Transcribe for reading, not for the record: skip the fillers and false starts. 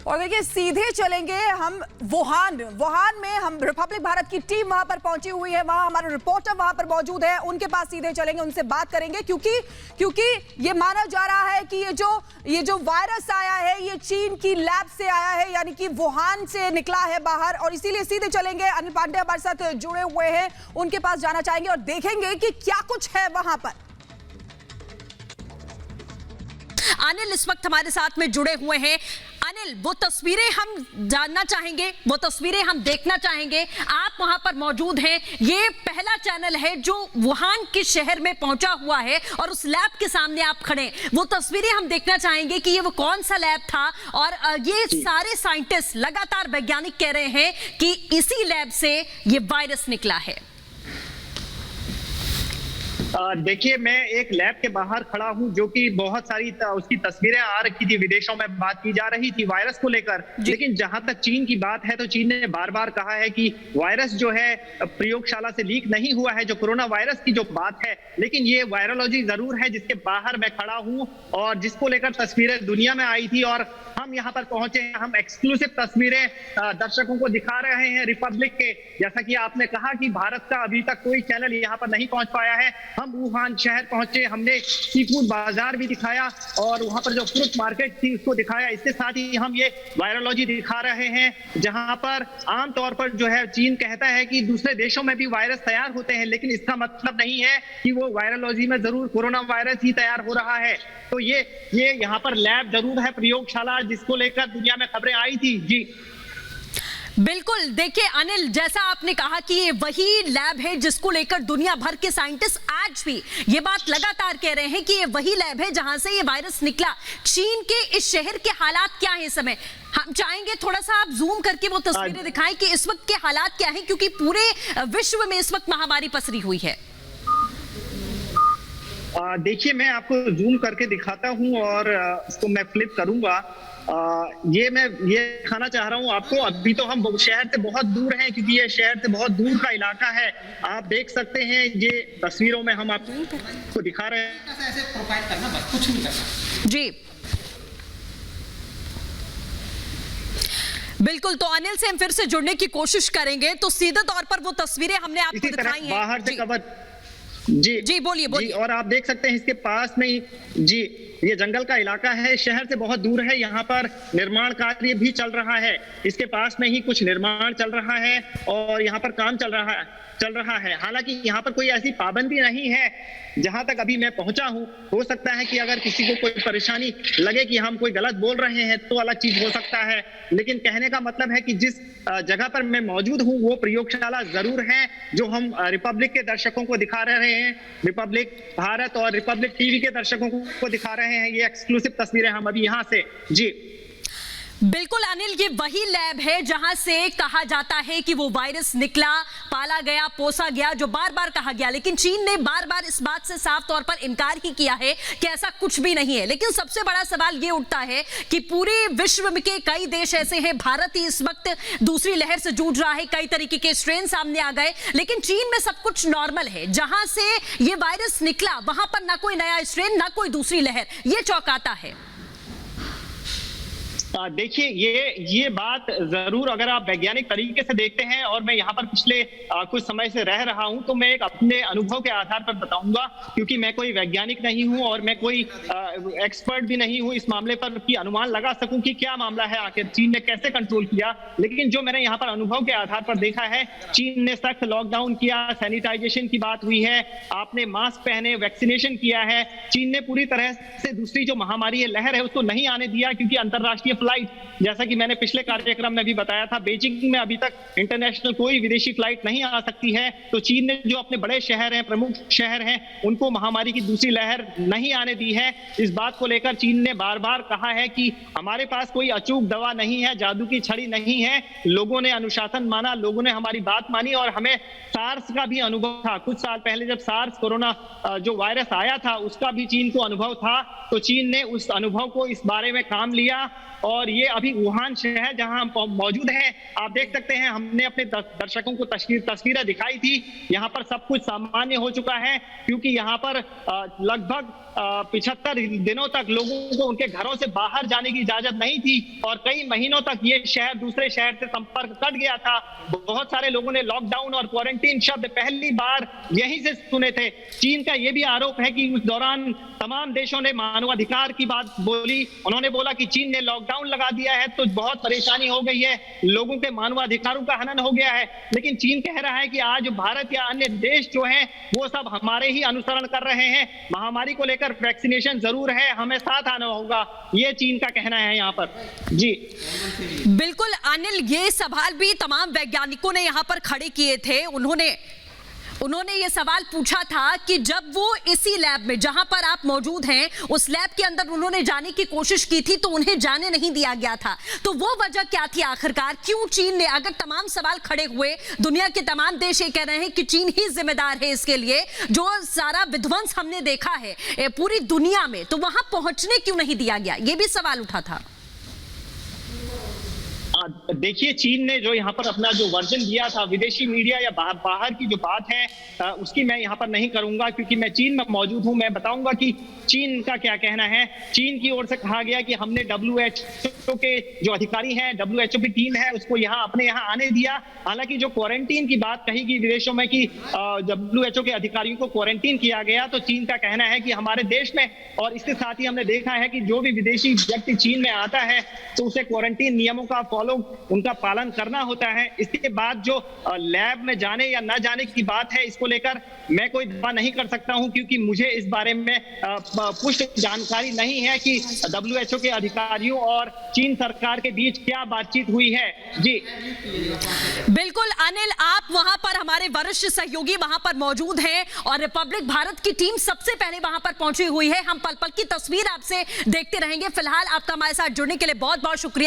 और देखिए सीधे चलेंगे हम वुहान में हम रिपब्लिक भारत की टीम वहां पर पहुंची हुई है, वहां हमारे रिपोर्टर वहां पर मौजूद है, उनके पास सीधे चलेंगे, उनसे बात करेंगे क्योंकि ये माना जा रहा है कि ये जो वायरस आया है ये चीन की लैब से आया है, यानी कि वुहान से निकला है बाहर। और इसीलिए सीधे चलेंगे, अनिल पांडे हमारे साथ जुड़े हुए हैं, उनके पास जाना चाहेंगे और देखेंगे कि क्या कुछ है वहां पर। अनिल इस वक्त हमारे साथ में जुड़े हुए हैं। अनिल, वो तस्वीरें हम जानना चाहेंगे, वो तस्वीरें हम देखना चाहेंगे। आप वहां पर मौजूद हैं, ये पहला चैनल है जो वुहान के शहर में पहुंचा हुआ है और उस लैब के सामने आप खड़े हैं। वो तस्वीरें हम देखना चाहेंगे कि ये वो कौन सा लैब था और ये सारे साइंटिस्ट, लगातार वैज्ञानिक कह रहे हैं कि इसी लैब से ये वायरस निकला है। देखिए, मैं एक लैब के बाहर खड़ा हूं जो कि बहुत सारी उसकी तस्वीरें आ रखी थी, विदेशों में बात की जा रही थी वायरस को लेकर। लेकिन जहां तक चीन की बात है तो चीन ने बार बार कहा है कि वायरस जो है प्रयोगशाला से लीक नहीं हुआ है, जो कोरोना वायरस की जो बात है। लेकिन ये वायरोलॉजी जरूर है जिसके बाहर मैं खड़ा हूं और जिसको लेकर तस्वीरें दुनिया में आई थी और हम यहाँ पर पहुंचे हैं। हम एक्सक्लूसिव तस्वीरें दर्शकों को दिखा रहे हैं रिपब्लिक के। जैसा कि आपने कहा कि भारत का अभी तक कोई चैनल यहाँ पर नहीं पहुंच पाया है। हम वुहान शहर पहुंचे, हमने सी फूड बाजार भी दिखाया और वहां पर जो फ्रूट मार्केट थी उसको दिखाया। इसके साथ ही हम ये वायरोलॉजी दिखा रहे हैं जहां पर आमतौर पर जो है चीन कहता है कि दूसरे देशों में भी वायरस तैयार होते हैं, लेकिन इसका मतलब नहीं है कि वो वायरोलॉजी में जरूर कोरोना वायरस ही तैयार हो रहा है। तो ये यहाँ पर लैब जरूर है, प्रयोगशाला, जिसको लेकर दुनिया में खबरें आई थी। जी बिल्कुल, देखिए अनिल, जैसा आपने कहा कि ये वही लैब है जिसको लेकर दुनिया भर के साइंटिस्ट आज भी ये बात लगातार कह रहे हैं कि ये वही लैब है जहां से ये वायरस निकला। चीन के इस शहर के हालात क्या है इस समय? हम चाहेंगे थोड़ा सा आप जूम करके वो तस्वीरें दिखाएं कि इस वक्त के हालात क्या हैं, क्योंकि पूरे विश्व में इस वक्त महामारी पसरी हुई है। देखिए, मैं आपको जूम करके दिखाता हूं और इसको मैं फ्लिप करूंगा। मैं ये दिखाना चाह रहा हूं आपको। अभी तो हम शहर से बहुत दूर हैं क्योंकि ये शहर से बहुत दूर का इलाका है। आप देख सकते हैं ये तस्वीरों में हम आपको दिखा रहे हैं। ऐसे प्रोफाइल करना, बस कुछ नहीं करना। जी बिल्कुल, तो अनिल से हम फिर से जुड़ने की कोशिश करेंगे। तो सीधे तौर पर वो तस्वीरें हमने आपको दिखाई हैं बाहर से कवर। जी बोलिए। और आप देख सकते हैं इसके पास में ही ये जंगल का इलाका है, शहर से बहुत दूर है। यहाँ पर निर्माण कार्य भी चल रहा है, इसके पास में ही कुछ निर्माण चल रहा है और यहाँ पर काम चल रहा है। हालांकि यहाँ पर कोई ऐसी पाबंदी नहीं है जहां तक अभी मैं पहुंचा हूं। हो सकता है कि अगर किसी को कोई परेशानी लगे कि हम कोई गलत बोल रहे हैं तो अलग चीज हो सकता है, लेकिन कहने का मतलब है कि जिस जगह पर मैं मौजूद हूं वो प्रयोगशाला जरूर है जो हम रिपब्लिक के दर्शकों को दिखा रहे हैं, रिपब्लिक भारत और रिपब्लिक टीवी के दर्शकों को दिखा रहे हैं। ये एक्सक्लूसिव तस्वीरें हम अभी यहाँ से। जी बिल्कुल अनिल, ये वही लैब है जहां से कहा जाता है कि वो वायरस निकला, पाला गया, पोसा गया, जो बार बार कहा गया। लेकिन चीन ने बार बार इस बात से साफ तौर पर इनकार ही किया है कि ऐसा कुछ भी नहीं है। लेकिन सबसे बड़ा सवाल ये उठता है कि पूरे विश्व के कई देश ऐसे हैं, भारत ही इस वक्त दूसरी लहर से जूझ रहा है, कई तरीके के स्ट्रेन सामने आ गए, लेकिन चीन में सब कुछ नॉर्मल है। जहां से ये वायरस निकला वहां पर ना कोई नया स्ट्रेन, ना कोई दूसरी लहर, ये चौंकाता है। देखिए, ये बात जरूर अगर आप वैज्ञानिक तरीके से देखते हैं और मैं यहाँ पर पिछले कुछ समय से रह रहा हूँ तो मैं एक अपने अनुभव के आधार पर बताऊंगा, क्योंकि मैं कोई वैज्ञानिक नहीं हूँ और मैं कोई एक्सपर्ट भी नहीं हूँ इस मामले पर कि अनुमान लगा सकूं कि क्या मामला है, आखिर चीन ने कैसे कंट्रोल किया। लेकिन जो मैंने यहाँ पर अनुभव के आधार पर देखा है, चीन ने सख्त लॉकडाउन किया, सैनिटाइजेशन की बात हुई है, आपने मास्क पहने, वैक्सीनेशन किया है। चीन ने पूरी तरह से दूसरी जो महामारी लहर है उसको नहीं आने दिया, क्योंकि अंतरराष्ट्रीय फ्लाइट, जैसा कि मैंने पिछले कार्यक्रम में भी बताया था, बीजिंग में अभी तक इंटरनेशनल कोई विदेशी फ्लाइट नहीं आ सकती है। तो चीन ने जो अपने बड़े शहर हैं, प्रमुख शहर हैं, उनको महामारी की दूसरी लहर नहीं आने दी है। इस बात को लेकर चीन ने बार बार कहा है कि हमारे पास कोई अचूक दवा नहीं है, जादू की छड़ी नहीं है। लोगों ने अनुशासन माना, लोगों ने हमारी बात मानी और हमें सार्स का भी अनुभव था। कुछ साल पहले जब सार्स कोरोना जो वायरस आया था उसका भी चीन को अनुभव था। तो चीन ने उस अनुभव को, इस बारे में काम लिया और ये अभी वुहान शहर जहां हम मौजूद हैं, आप देख सकते हैं, हमने अपने दर्शकों को तस्वीरें दिखाई थी। यहाँ पर सब कुछ सामान्य हो चुका है, क्योंकि यहाँ पर लगभग 75 दिनों तक लोगों को उनके घरों से बाहर जाने की इजाजत नहीं थी और कई महीनों तक ये शहर दूसरे शहर से संपर्क कट गया था। बहुत सारे लोगों ने लॉकडाउन और क्वारंटीन शब्द पहली बार यहीं से सुने थे। चीन का यह भी आरोप है कि उस दौरान तमाम देशों ने मानवाधिकार की बात बोली। उन्होंने बोला कि चीन ने लॉकडाउन लगा दिया है तो बहुत परेशानी हो गई है, लोगों के मानवाधिकारों का हनन हो गया है। लेकिन चीन कह रहा है कि आज भारत या अन्य देश जो हैं वो सब हमारे ही अनुसरण कर रहे हैं। महामारी को लेकर वैक्सीनेशन जरूर है, हमें साथ आना होगा, ये चीन का कहना है यहाँ पर। जी बिल्कुल अनिल, ये सवाल भी तमाम वैज्ञानिकों ने यहाँ पर खड़े किए थे। उन्होंने ये सवाल पूछा था कि जब वो इसी लैब में जहां पर आप मौजूद हैं उस लैब के अंदर उन्होंने जाने की कोशिश की थी तो उन्हें जाने नहीं दिया गया था, तो वो वजह क्या थी आखिरकार? क्यों चीन ने, अगर तमाम सवाल खड़े हुए, दुनिया के तमाम देश ये कह रहे हैं कि चीन ही जिम्मेदार है इसके लिए, जो सारा विध्वंस हमने देखा है पूरी दुनिया में, तो वहां पहुंचने क्यों नहीं दिया गया? ये भी सवाल उठा था। देखिए, चीन ने जो यहाँ पर अपना जो वर्जन दिया था, विदेशी मीडिया या बाहर की जो बात है उसकी मैं यहाँ पर नहीं करूंगा, क्योंकि मैं चीन में मौजूद हूं। मैं बताऊंगा कि चीन का क्या कहना है। चीन की ओर से कहा गया कि हमने WHO के जो अधिकारी हैं, WHO की टीम है, उसको अपने यहाँ आने दिया। हालांकि जो क्वारंटीन की बात कही गई विदेशों में कि WHO के अधिकारियों को क्वारंटीन किया गया, तो चीन का कहना है कि हमारे देश में, और इसके साथ ही हमने देखा है कि जो भी विदेशी व्यक्ति चीन में आता है तो उसे क्वारंटीन नियमों का उनका पालन करना होता है। इसके बाद जो लैब में जाने या न जाने की बात है, इसको लेकर मैं कोई दावा नहीं कर सकता हूं, क्योंकि मुझे इस बारे में पुष्ट जानकारी नहीं है कि WHO के अधिकारियों और चीन सरकार के बीच क्या बातचीत हुई है। जी बिल्कुल अनिल, आप वहां पर हमारे वरिष्ठ सहयोगी वहां पर मौजूद हैं और रिपब्लिक भारत की टीम सबसे पहले वहां पर पहुंची हुई है। हम पल पल की तस्वीर आपसे देखते रहेंगे। फिलहाल आपका हमारे साथ जुड़ने के लिए बहुत बहुत शुक्रिया।